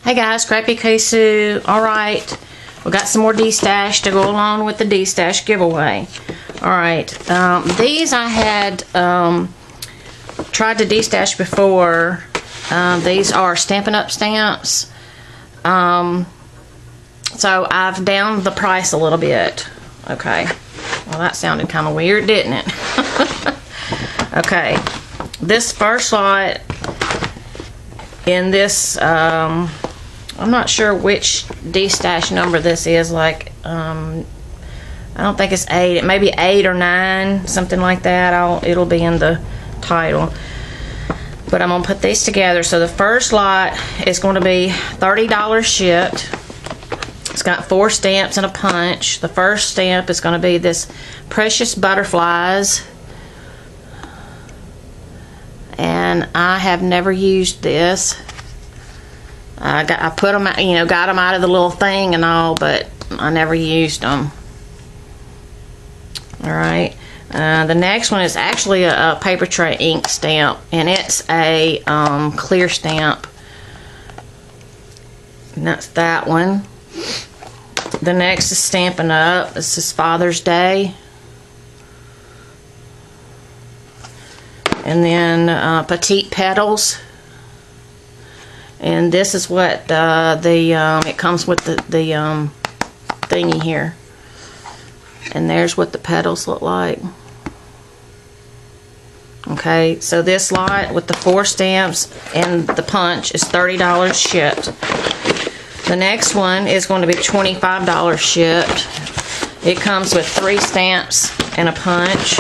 Hey guys, Scrappy Keisu. Alright, we got some more Destash to go along with the Destash giveaway. Alright, these I had tried to Destash before. These are Stampin' Up stamps. So I've downed the price a little bit. Okay, well that sounded kind of weird, didn't it? Okay, this first lot in this, I'm not sure which Destash number this is, like, I don't think it's 8, it may be 8 or 9, something like that. It'll be in the title. But I'm going to put these together. So the first lot is going to be $30 shipped. It's got 4 stamps and a punch. The first stamp is going to be this Precious Butterflies. And I have never used this. I put them, got them out of the little thing and all, but I never used them. Alright. The next one is actually a paper tray ink stamp, and it's a clear stamp. And that's that one. The next is Stampin' Up. This is Father's Day. And then Petite Petals. And this is what it comes with the thingy here. And there's what the petals look like. Okay, so this lot with the 4 stamps and the punch is $30 shipped. The next one is going to be $25 shipped. It comes with 3 stamps and a punch.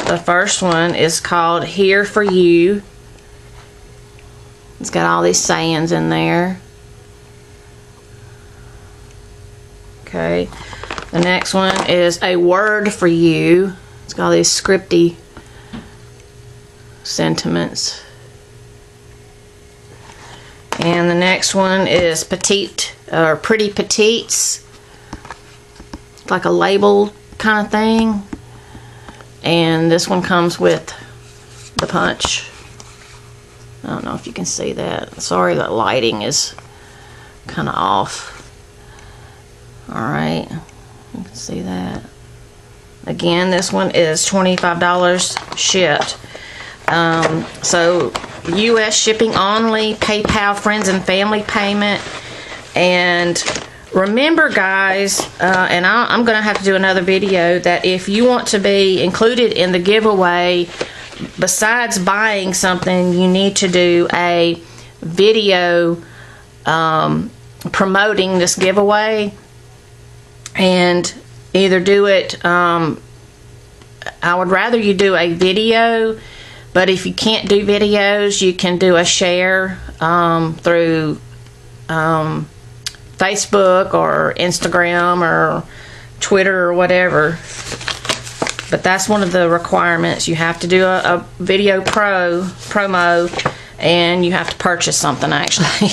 The first one is called Here For You. It's got all these sayings in there. Okay. The next one is A Word For You. It's got all these scripty sentiments. And the next one is Petite, or Pretty Petites. It's like a label kind of thing. And this one comes with the punch. I don't know if you can see that. Sorry, the lighting is kind of off. Alright, you can see that. Again, this one is $25 shipped. So US shipping only, PayPal friends and family payment. And remember guys, and I'm going to have to do another video, that if you want to be included in the giveaway, besides buying something, you need to do a video promoting this giveaway. And either do it, I would rather you do a video, but if you can't do videos, you can do a share through Facebook or Instagram or Twitter or whatever. But that's one of the requirements. You have to do a video promo, and you have to purchase something actually.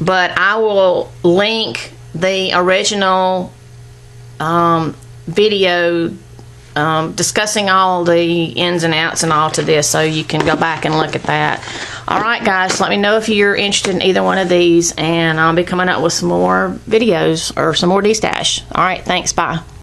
But I will link the original video discussing all the ins and outs and all to this, so you can go back and look at that. Alright guys, let me know if you're interested in either one of these, and I'll be coming up with some more videos or some more Destash. Alright, thanks, bye.